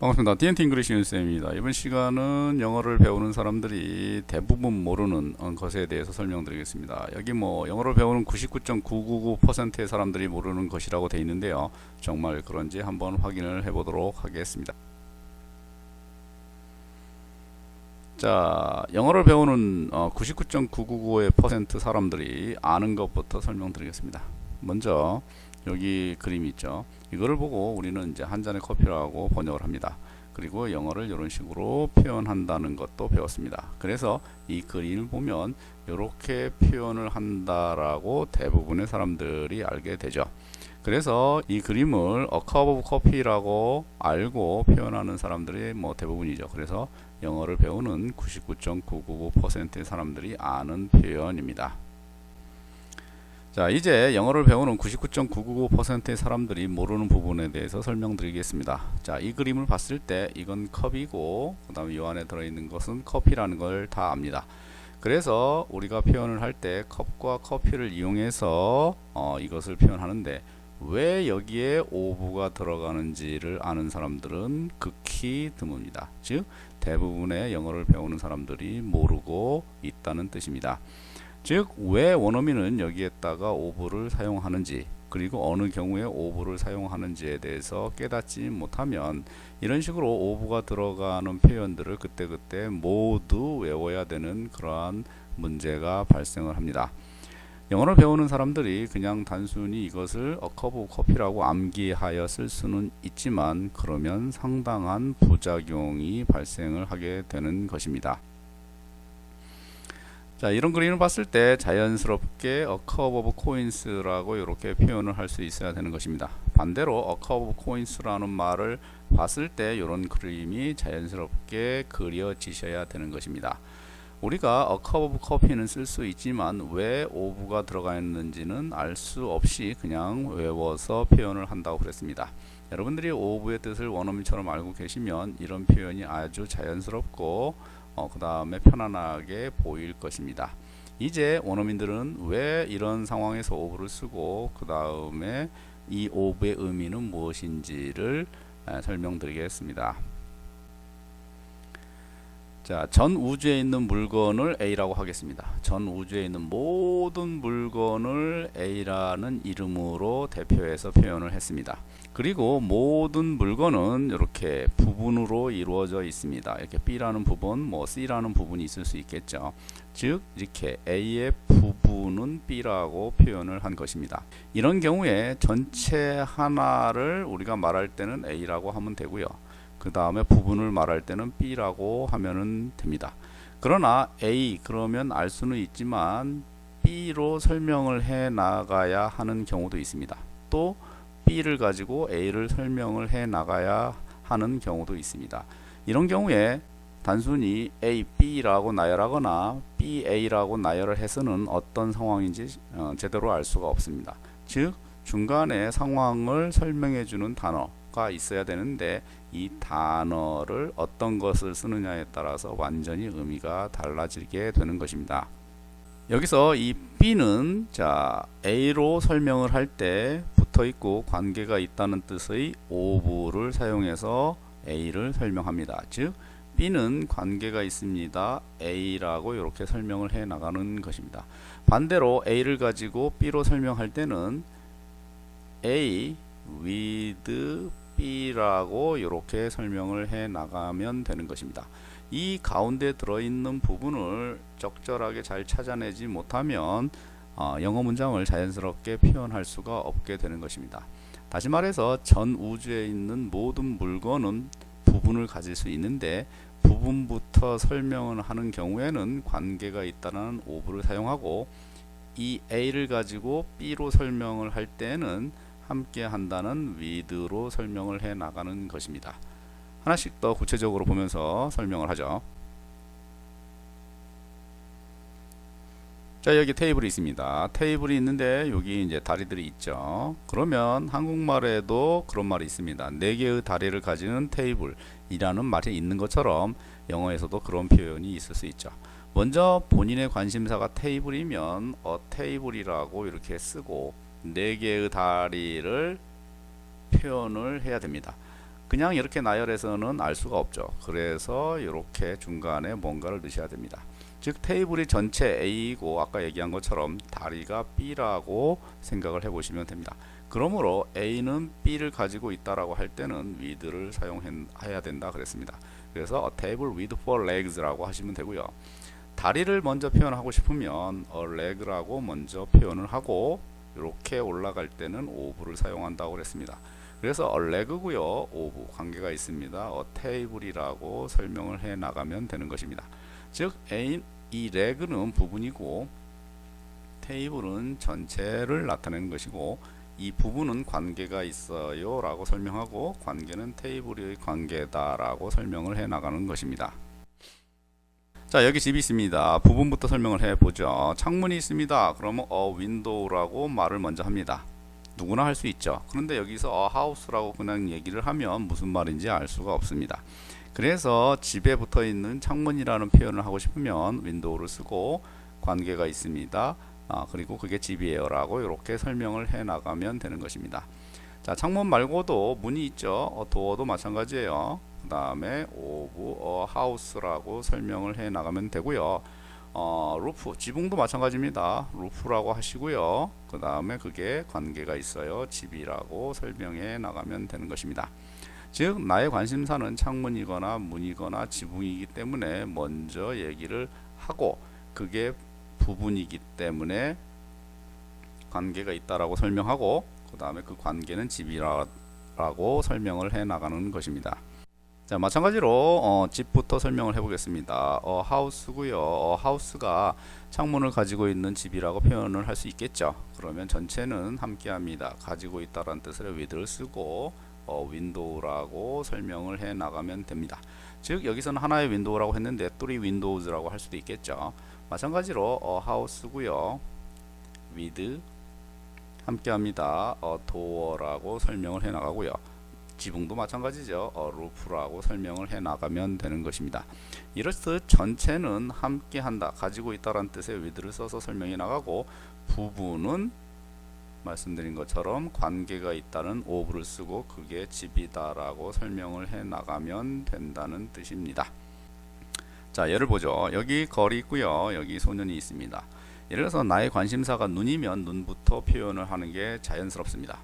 반갑습니다. DNT 잉글리시 윤쌤입니다. 이번 시간은 영어를 배우는 사람들이 대부분 모르는 것에 대해서 설명드리겠습니다. 여기 영어를 배우는 99.999%의 사람들이 모르는 것이라고 되어 있는데요. 정말 그런지 한번 확인을 해보도록 하겠습니다. 자, 영어를 배우는 99.999% 사람들이 아는 것부터 설명드리겠습니다. 먼저 여기 그림이 있죠. 이거를 보고 우리는 이제 한 잔의 커피라고 번역을 합니다. 그리고 영어를 이런 식으로 표현한다는 것도 배웠습니다. 그래서 이 그림을 보면 이렇게 표현을 한다라고 대부분의 사람들이 알게 되죠. 그래서 이 그림을 a cup of coffee라고 알고 표현하는 사람들이 대부분이죠. 그래서 영어를 배우는 99.999%의 사람들이 아는 표현입니다. 자, 이제 영어를 배우는 99.999%의 사람들이 모르는 부분에 대해서 설명드리겠습니다. 자, 이 그림을 봤을 때 이건 컵이고 그 다음에 이 안에 들어있는 것은 커피라는 걸 다 압니다. 그래서 우리가 표현을 할 때 컵과 커피를 이용해서 이것을 표현하는데 왜 여기에 오브가 들어가는지를 아는 사람들은 극히 드뭅니다. 즉 대부분의 영어를 배우는 사람들이 모르고 있다는 뜻입니다. 즉 왜 원어민은 여기에다가 오브를 사용하는지 그리고 어느 경우에 오브를 사용하는지에 대해서 깨닫지 못하면 이런 식으로 오브가 들어가는 표현들을 그때그때 모두 외워야 되는 그러한 문제가 발생을 합니다. 영어를 배우는 사람들이 그냥 단순히 이것을 a cup of coffee라고 암기하여 쓸 수는 있지만 그러면 상당한 부작용이 발생을 하게 되는 것입니다. 자, 이런 그림을 봤을 때 자연스럽게 a cup of coins라고 이렇게 표현을 할 수 있어야 되는 것입니다. 반대로 a cup of coins라는 말을 봤을 때 이런 그림이 자연스럽게 그려지셔야 되는 것입니다. 우리가 a cup of coffee는 쓸 수 있지만 왜 of가 들어가 있는지는 알 수 없이 그냥 외워서 표현을 한다고 그랬습니다. 여러분들이 of의 뜻을 원어민처럼 알고 계시면 이런 표현이 아주 자연스럽고 그 다음에 편안하게 보일 것입니다. 이제 원어민들은 왜 이런 상황에서 of를 쓰고 그 다음에 이 of의 의미는 무엇인지를 설명드리겠습니다. 자, 전 우주에 있는 물건을 A라고 하겠습니다. 전 우주에 있는 모든 물건을 A라는 이름으로 대표해서 표현을 했습니다. 그리고 모든 물건은 이렇게 부분으로 이루어져 있습니다. 이렇게 B라는 부분, C라는 부분이 있을 수 있겠죠. 즉, 이렇게 A의 부분은 B라고 표현을 한 것입니다. 이런 경우에 전체 하나를 우리가 말할 때는 A라고 하면 되고요. 그 다음에 부분을 말할 때는 B라고 하면 됩니다. 그러나 A 그러면 알 수는 있지만 B로 설명을 해 나가야 하는 경우도 있습니다. 또 B를 가지고 A를 설명을 해 나가야 하는 경우도 있습니다. 이런 경우에 단순히 A, B라고 나열하거나 B, A라고 나열을 해서는 어떤 상황인지 제대로 알 수가 없습니다. 즉 중간에 상황을 설명해 주는 단어가 있어야 되는데 이 단어를 어떤 것을 쓰느냐에 따라서 완전히 의미가 달라지게 되는 것입니다. 여기서 이 B는 자 A로 설명을 할 때 붙어 있고 관계가 있다는 뜻의 of를 사용해서 A를 설명합니다. 즉 B는 관계가 있습니다. A라고 이렇게 설명을 해 나가는 것입니다. 반대로 A를 가지고 B로 설명할 때는 A with B라고 이렇게 설명을 해 나가면 되는 것입니다. 이 가운데 들어있는 부분을 적절하게 잘 찾아내지 못하면 영어 문장을 자연스럽게 표현할 수가 없게 되는 것입니다. 다시 말해서 전 우주에 있는 모든 물건은 부분을 가질 수 있는데 부분부터 설명을 하는 경우에는 관계가 있다는 of를 사용하고 이 A를 가지고 B로 설명을 할 때는 함께 한다는 with로 설명을 해 나가는 것입니다. 하나씩 더 구체적으로 보면서 설명을 하죠. 자, 여기 테이블이 있습니다. 테이블이 있는데 여기 이제 다리들이 있죠. 그러면 한국말에도 그런 말이 있습니다. 4개의 다리를 가지는 테이블이라는 말이 있는 것처럼 영어에서도 그런 표현이 있을 수 있죠. 먼저 본인의 관심사가 테이블이면 테이블이라고 이렇게 쓰고 4개의 다리를 표현을 해야 됩니다. 그냥 이렇게 나열해서는 알 수가 없죠. 그래서 이렇게 중간에 뭔가를 넣으셔야 됩니다. 즉 테이블이 전체 A이고 아까 얘기한 것처럼 다리가 B라고 생각을 해 보시면 됩니다. 그러므로 A는 B를 가지고 있다라고 할 때는 with를 사용해야 된다 그랬습니다. 그래서 a table with four legs라고 하시면 되고요. 다리를 먼저 표현하고 싶으면 a leg라고 먼저 표현을 하고 이렇게 올라갈 때는 of를 사용한다고 그랬습니다. 그래서 a leg고요, of 관계가 있습니다. a table이라고 설명을 해 나가면 되는 것입니다. 즉 이 leg는 부분이고 table은 전체를 나타내는 것이고 이 부분은 관계가 있어요 라고 설명하고 관계는 테이블의 관계다 라고 설명을 해 나가는 것입니다. 자, 여기 집이 있습니다. 부분부터 설명을 해 보죠. 창문이 있습니다. 그러면 window라고 말을 먼저 합니다. 누구나 할 수 있죠. 그런데 여기서 house라고 그냥 얘기를 하면 무슨 말인지 알 수가 없습니다. 그래서 집에 붙어 있는 창문이라는 표현을 하고 싶으면 window를 쓰고 관계가 있습니다. 그리고 그게 집이에요 라고 이렇게 설명을 해 나가면 되는 것입니다. 자, 창문 말고도 문이 있죠. 도어도 마찬가지예요. 그 다음에 of a house라고 설명을 해 나가면 되고요. 루프, 지붕도 마찬가지입니다. 루프라고 하시고요. 그 다음에 그게 관계가 있어요. 집이라고 설명해 나가면 되는 것입니다. 즉 나의 관심사는 창문이거나 문이거나 지붕이기 때문에 먼저 얘기를 하고 그게 부분이기 때문에 관계가 있다라고 설명하고 그 다음에 그 관계는 집이라고 설명을 해 나가는 것입니다. 자, 마찬가지로 집부터 설명을 해 보겠습니다. house고요. house가 창문을 가지고 있는 집이라고 표현을 할 수 있겠죠. 그러면 전체는 함께 합니다. 가지고 있다라는 뜻으로 with를 쓰고 window라고 설명을 해 나가면 됩니다. 즉 여기서는 하나의 윈도우라고 했는데 three windows라고 할 수도 있겠죠. 마찬가지로 house고요. with 함께 합니다. door라고 설명을 해 나가고요. 지붕도 마찬가지죠. roof라고 설명을 해 나가면 되는 것입니다. 이렇듯 전체는 함께 한다, 가지고 있다라는 뜻의 with를 써서 설명해 나가고 부분은 말씀드린 것처럼 관계가 있다는 of를 쓰고 그게 집이다 라고 설명을 해 나가면 된다는 뜻입니다. 자, 예를 보죠. 여기 거리 있고요. 여기 소년이 있습니다. 예를 들어서 나의 관심사가 눈이면 눈부터 표현을 하는 게 자연스럽습니다.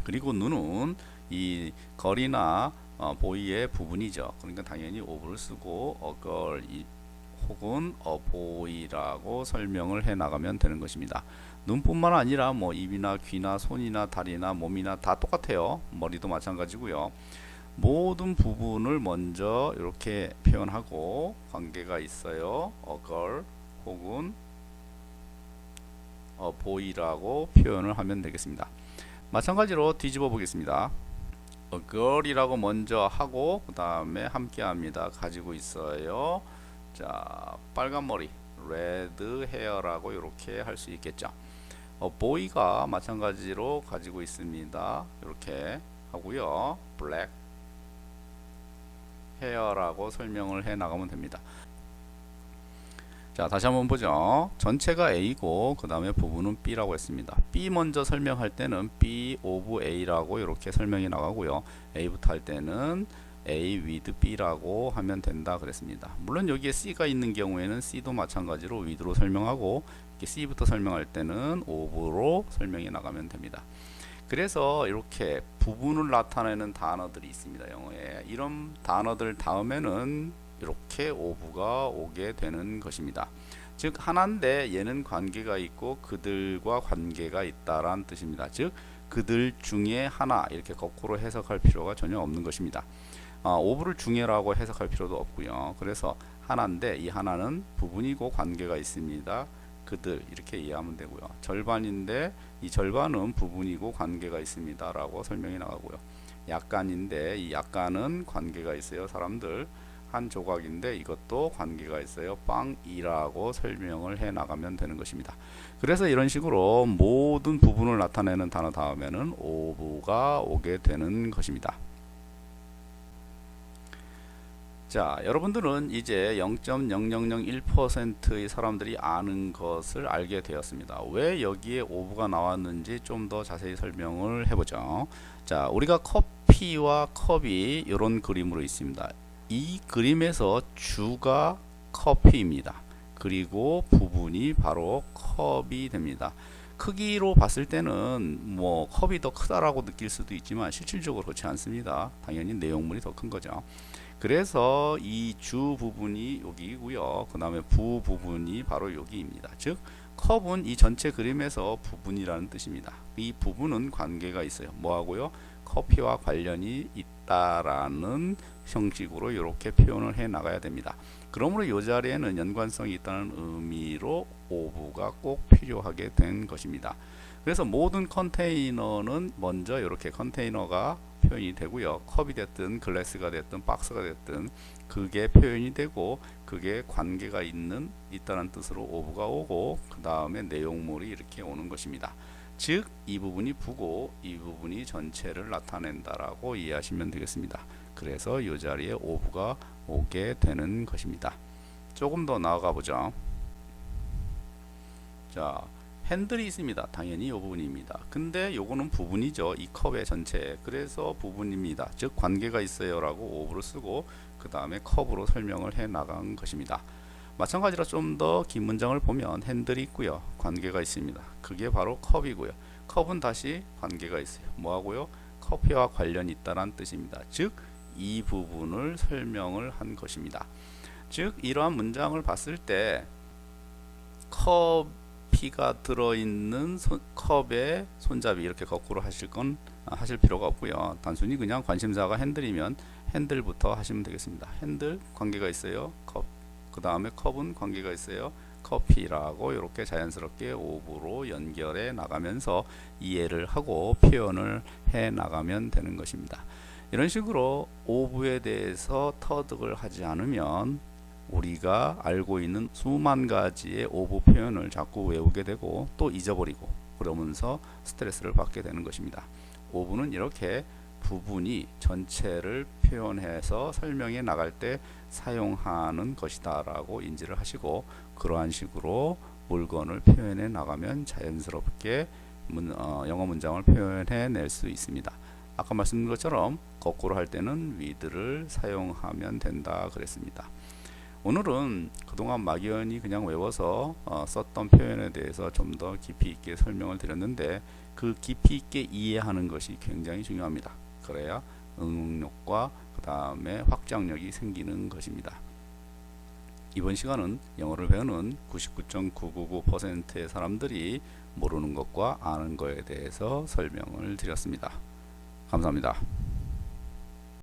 그리고 눈은 이 거리나 보이의 부분이죠. 그러니까 당연히 of를 쓰고 a girl 혹은 a boy라고 설명을 해 나가면 되는 것입니다. 눈뿐만 아니라 뭐 입이나 귀나 손이나 다리나 몸이나 다 똑같아요. 머리도 마찬가지고요. 모든 부분을 먼저 이렇게 표현하고 관계가 있어요. a girl 혹은 a boy라고 표현을 하면 되겠습니다. 마찬가지로 뒤집어 보겠습니다. a girl이라고 먼저 하고 그 다음에 함께 합니다. 가지고 있어요. 자, 빨간 머리 red hair라고 이렇게 할 수 있겠죠. boy가 마찬가지로 가지고 있습니다. 이렇게 하고요. black hair라고 설명을 해 나가면 됩니다. 자, 다시 한번 보죠. 전체가 A고 그 다음에 부분은 B라고 했습니다. B 먼저 설명할 때는 B of A라고 이렇게 설명이 나가고요. A부터 할 때는 A with B라고 하면 된다 그랬습니다. 물론 여기에 C가 있는 경우에는 C도 마찬가지로 with로 설명하고 C부터 설명할 때는 of로 설명이 나가면 됩니다. 그래서 이렇게 부분을 나타내는 단어들이 있습니다. 영어에 이런 단어들 다음에는 이렇게 of가 오게 되는 것입니다. 즉 하나인데 얘는 관계가 있고 그들과 관계가 있다라는 뜻입니다. 즉 그들 중에 하나 이렇게 거꾸로 해석할 필요가 전혀 없는 것입니다. of를 중에라고 해석할 필요도 없고요. 그래서 하나인데 이 하나는 부분이고 관계가 있습니다. 그들 이렇게 이해하면 되고요. 절반인데 이 절반은 부분이고 관계가 있습니다 라고 설명이 나가고요. 약간인데 이 약간은 관계가 있어요. 사람들 한 조각인데 이것도 관계가 있어요. 빵이라고 설명을 해 나가면 되는 것입니다. 그래서 이런 식으로 모든 부분을 나타내는 단어 다음에는 of가 오게 되는 것입니다. 자, 여러분들은 이제 0.0001%의 사람들이 아는 것을 알게 되었습니다. 왜 여기에 of가 나왔는지 좀 더 자세히 설명을 해보죠. 자, 우리가 커피와 컵이 이런 그림으로 있습니다. 이 그림에서 주가 커피입니다. 그리고 부분이 바로 컵이 됩니다. 크기로 봤을 때는 뭐 컵이 더 크다라고 느낄 수도 있지만 실질적으로 그렇지 않습니다. 당연히 내용물이 더 큰 거죠. 그래서 이 주 부분이 여기고요. 그 다음에 부 부분이 바로 여기입니다. 즉 컵은 이 전체 그림에서 부분이라는 뜻입니다. 이 부분은 관계가 있어요. 뭐하고요? 커피와 관련이 있다라는 형식으로 이렇게 표현을 해 나가야 됩니다. 그러므로 이 자리에는 연관성이 있다는 의미로 오브가 꼭 필요하게 된 것입니다. 그래서 모든 컨테이너는 먼저 이렇게 컨테이너가 표현이 되고요. 컵이 됐든 글래스가 됐든 박스가 됐든 그게 표현이 되고 그게 관계가 있다는 뜻으로 오브가 오고 그 다음에 내용물이 이렇게 오는 것입니다. 즉 이 부분이 부고 이 부분이 전체를 나타낸다라고 이해하시면 되겠습니다. 그래서 이 자리에 오브가 오게 되는 것입니다. 조금 더 나아가 보죠. 자, 핸들이 있습니다. 당연히 이 부분입니다. 근데 요거는 부분이죠. 이 컵의 전체. 그래서 부분입니다. 즉 관계가 있어요 라고 오브를 쓰고 그 다음에 컵으로 설명을 해 나간 것입니다. 마찬가지로 좀 더 긴 문장을 보면 핸들이 있고요. 관계가 있습니다. 그게 바로 컵이고요. 컵은 다시 관계가 있어요. 뭐하고요? 커피와 관련이 있다는 뜻입니다. 즉 이 부분을 설명을 한 것입니다. 즉 이러한 문장을 봤을 때 커피가 들어있는 컵의 손잡이 이렇게 거꾸로 하실 필요가 없고요. 단순히 그냥 관심사가 핸들이면 핸들부터 하시면 되겠습니다. 핸들 관계가 있어요. 컵. 그 다음에 컵은 관계가 있어요. 커피라고 이렇게 자연스럽게 오브로 연결해 나가면서 이해를 하고 표현을 해 나가면 되는 것입니다. 이런 식으로 오브에 대해서 터득을 하지 않으면 우리가 알고 있는 수만 가지의 오브 표현을 자꾸 외우게 되고 또 잊어버리고 그러면서 스트레스를 받게 되는 것입니다. 오브는 이렇게 부분이 전체를 표현해서 설명해 나갈 때 사용하는 것이다 라고 인지를 하시고 그러한 식으로 물건을 표현해 나가면 자연스럽게 영어 문장을 표현해 낼 수 있습니다. 아까 말씀드린 것처럼 거꾸로 할 때는 with를 사용하면 된다 그랬습니다. 오늘은 그동안 막연히 그냥 외워서 썼던 표현에 대해서 좀 더 깊이 있게 설명을 드렸는데 그 깊이 있게 이해하는 것이 굉장히 중요합니다. 그래야 응용력과 그 다음에 확장력이 생기는 것입니다. 이번 시간은 영어를 배우는 99.999%의 사람들이 모르는 것과 아는 것에 대해서 설명을 드렸습니다. 감사합니다.